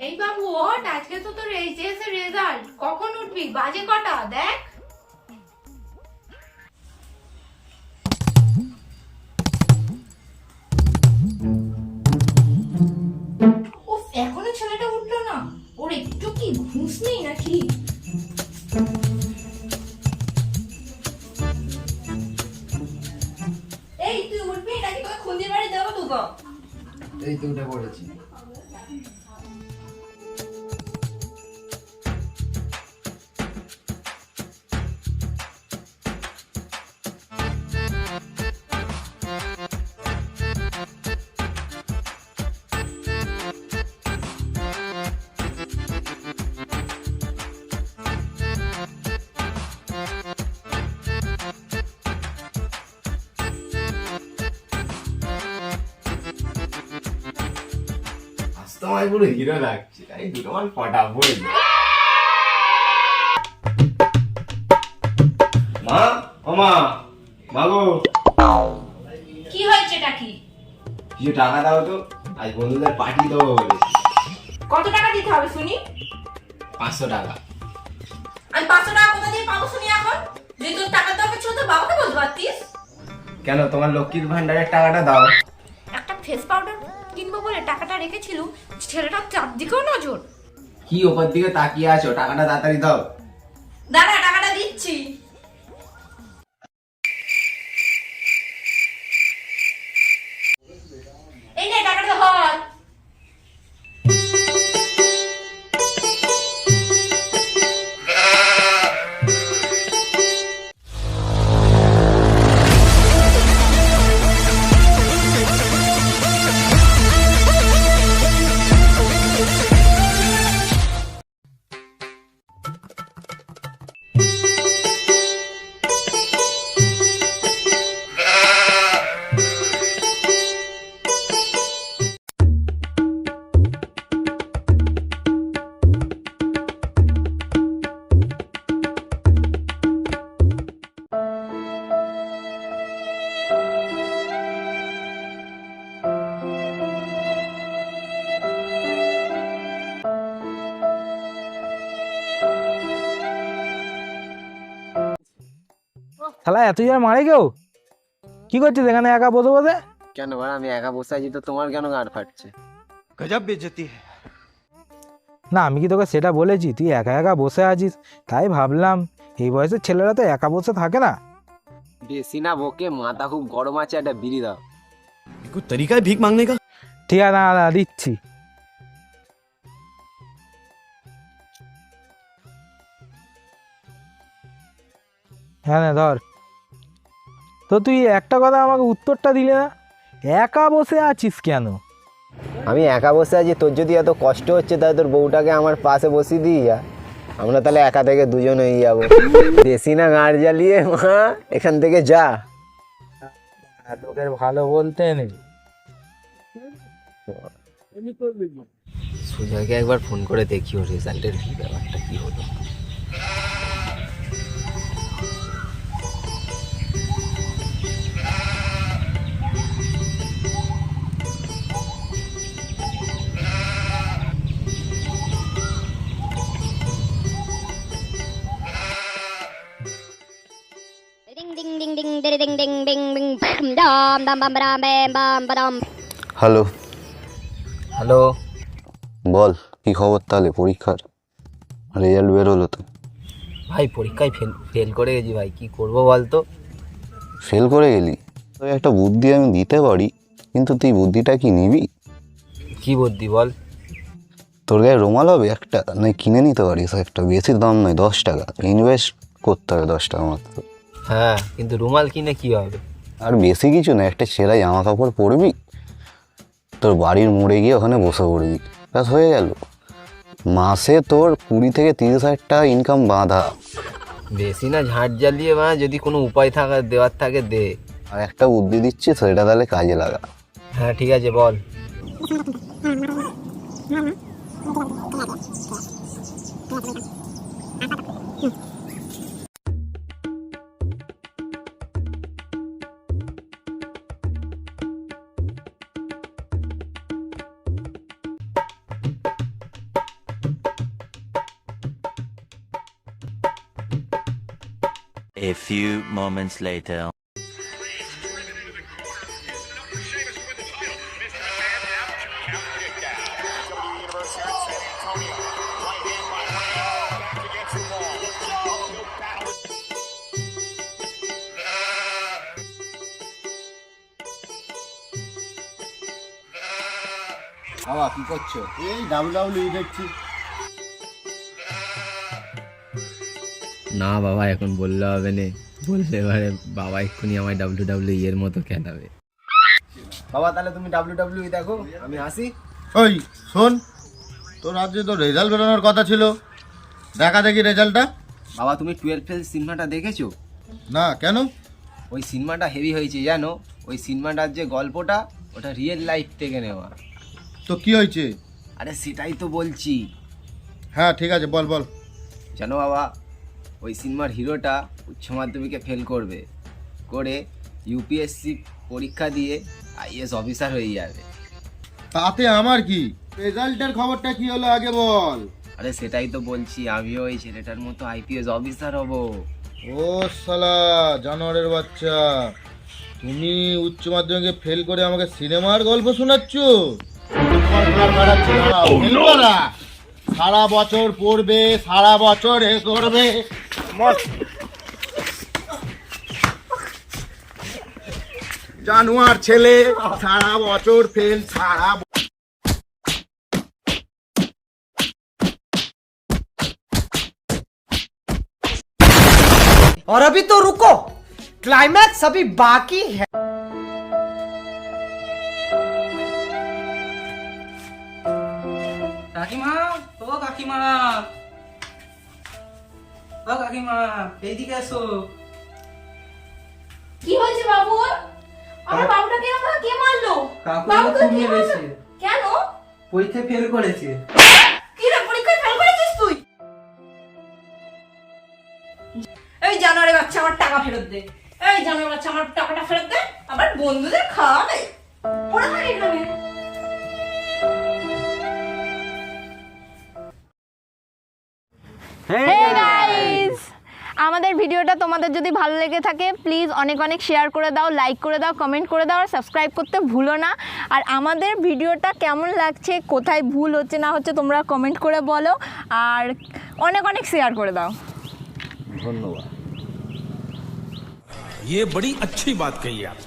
এই বাবু ওঠ, আজকে তো তোর এইচএস এর রেজাল্ট। কখন উঠবি? বাজে কটা দেখ। উফ, এখনো ছেলেটা উঠলো না। ওর একটু কি ঘুষ নেই নাকি? এই তুই উঠবি নাকি তোকে খুন্দির বাড়ি দেবো তোকে? এই তো উঠে পড়েছি। তোমায় পুরো হিরো লাগছে। এই দুটো আমার ফটাফট। মা, ও মা, মাগো। কি হয়েছে এটা কি? কিছু টাকা দাও তো, আজ বন্ধুদের পার্টি দেবো বলেছি। কত টাকা দিতে হবে শুনি? 500 টাকা। আমি 500 টাকা কোথা দিয়ে পাবো শুনি এখন? যদি তোর টাকা দরকার ছিল তো বাবাকে বলতে পারতিস। কেন, তোমার লক্ষ্মীর ভান্ডারের টাকাটা দাও। একটা ফেস পাউডার কিনবো বলে টাকাটা রেখেছিল, ছেলেটা চারদিকেও নজর। কি ওপর দিকে তাকিয়ে আছো? টাকাটা তাড়াতাড়ি দাও। দাঁড়া, টাকাটা দিচ্ছি। এই নে টাকাটা ধর। শালা এত আর মারে কেউ? কি করছিস এখানে একা বসে বসে? কেন ভাই, আমি একা বসে আছি তো তোমার কেন গাঁট ফাটছে? गजब बेइज्जती है। না, আমি কি তোকে সেটা বলেছি তুই একা একা বসে আছিস? তাই ভাবলাম এই বয়সের ছেলেরা তো একা বসে থাকে না। বেশি না বকে, মাথা খুব গরম আছে, একটা বিড়ি দাও। ये कोई तरीका है भीख मांगने का? ঠিক আছে, দাঁড়া দাঁড়া, দিচ্ছি। হ্যাঁ না, ধর। তো তুই একটা কথা আমাকে উত্তরটা দিলে না, একা বসে আছিস কেন? আমি একা বসে আছি, তোর যদি এত কষ্ট হচ্ছে তাহলে তোর বউটাকে আমার পাশে বসিয়ে দিই যা, আমরা তাহলে একা থেকে দুজন হয়ে যাবো। বেশি না গাঁট জ্বালিয়ে মা, এখান থেকে যা। তোদের ভালো বলতে নেই। সুজয়কে একবার ফোন করে দেখিও রেজাল্টের কি ব্যাপারটা কি হলো। Ding ding ding ding ding ding ding ding ding bam dam dam bam bam bam bam bam. Hello, hello, বল কি খবর? তাহলে পরীক্ষার রেজাল্ট বেরোলো তো? ভাই পরীক্ষায় ফেল করে গেছি ভাই, কি করবো বল তো? ফেল করে গেলি? তোকে একটা বুদ্ধি আমি দিতে পারি, কিন্তু তুই বুদ্ধিটা কি নিবি? কি বুদ্ধি বল? তোর গায়ে রুমাল হবে একটা, নয় কিনে নিতে পারিস একটা, বেশি দাম নয়, 10 টাকা ইনভেস্ট করতে হবে, 10 টাকা মাত্র। হ্যাঁ, কিন্তু রুমাল কিনে কি হবে? আর বেশি কিছু না, একটা ছেঁড়া জামা কাপড় পরবি, তোর বাড়ির মোড়ে গিয়ে ওখানে বসে পড়বি, ব্যাস হয়ে গেল। মাসে তোর 20 থেকে 30 হাজার টাকা ইনকাম বাঁধা। বেশি না ঝাঁট জ্বালিয়ে মা, যদি কোনো উপায় থাকা দেওয়ার থাকে দে। আর একটা বুদ্ধি দিচ্ছি, সেটা তাহলে কাজে লাগা। হ্যাঁ ঠিক আছে, বল। A few moments later. বাবা কি করছো? এই ডাব্লিউডাব্লিউ দেখছি। না বাবা এখন বললে হবে না, বললে এবারে বাবা এক্ষুনি আমায় ডাব্লিউডাব্লিউ এর মতো খেলাবে। বাবা তাহলে তুমি ডাব্লিউডাব্লিউ দেখো, আমি আসি। ওই শোন, তোর আজকে তো রেজাল্ট বেরোনোর কথা ছিল, দেখা দেখি রেজাল্টটা। বাবা তুমি 12 ফেল সিনেমাটা দেখেছো? না কেন? ওই সিনেমাটা হেভি হয়েছে জানো। ওই সিনেমাটার যে গল্পটা ওটা রিয়েল লাইফ থেকে নেওয়া। তো কি হয়েছে? আরে সেটাই তো বলছি। হ্যাঁ ঠিক আছে, বল বল। জানো বাবা, ওই সিনেমার হিরোটা উচ্চ মাধ্যমিকে ফেল করবে, করে ইউপিএসসি পরীক্ষা দিয়ে আইএস অফিসার হয়ে যাবে। তাতে আমার কি? রেজাল্টের খবরটা কি হলো আগে বল। আরে সেটাই তো বলছি, আমিও এই ছেলেটার মতো আইপিএস অফিসার হব। ও শালা জানোয়ারের বাচ্চা, তুমি উচ্চ মাধ্যমিকে ফেল করে আমাকে সিনেমার গল্প শোনাচ্ছ? সারা বছর পড়বে, সারা বছর এ করবে, জানোয়ার ছেলে, সারা বছর ফেল, সারা और अभी तो रुको, क्लाइमैक्स अभी बाकी है। কাকিমা, ও কাকিমা, ও কাকিমা, এইদিকে এসো। কি হয়েছে বাবু? আমার বাবুটা কে মারলো? বাবুকে কে মারলো? কেন? পরীক্ষায় ফেল করেছে। কি রে, পরীক্ষায় ফেল করেছিস তুই? এই জানোয়ারের বাচ্চা, আমার টাকা ফেরত দে। এই জানোয়ারের বাচ্চা, আমার টাকাটা ফেরত দে। আবার বন্ধুদের খাওয়াবে। পড়ে থাক এখানে। আমাদের ভিডিওটা তোমাদের যদি ভালো লেগে থাকে প্লিজ অনেক অনেক শেয়ার করে দাও, লাইক করে দাও, কমেন্ট করে দাও আর সাবস্ক্রাইব করতে ভুলো না। আর আমাদের ভিডিওটা কেমন লাগছে, কোথায় ভুল হচ্ছে না হচ্ছে তোমরা কমেন্ট করে বলো, আর অনেক অনেক শেয়ার করে দাও। ধন্যবাদ। ये बड़ी अच्छी बात कही आप।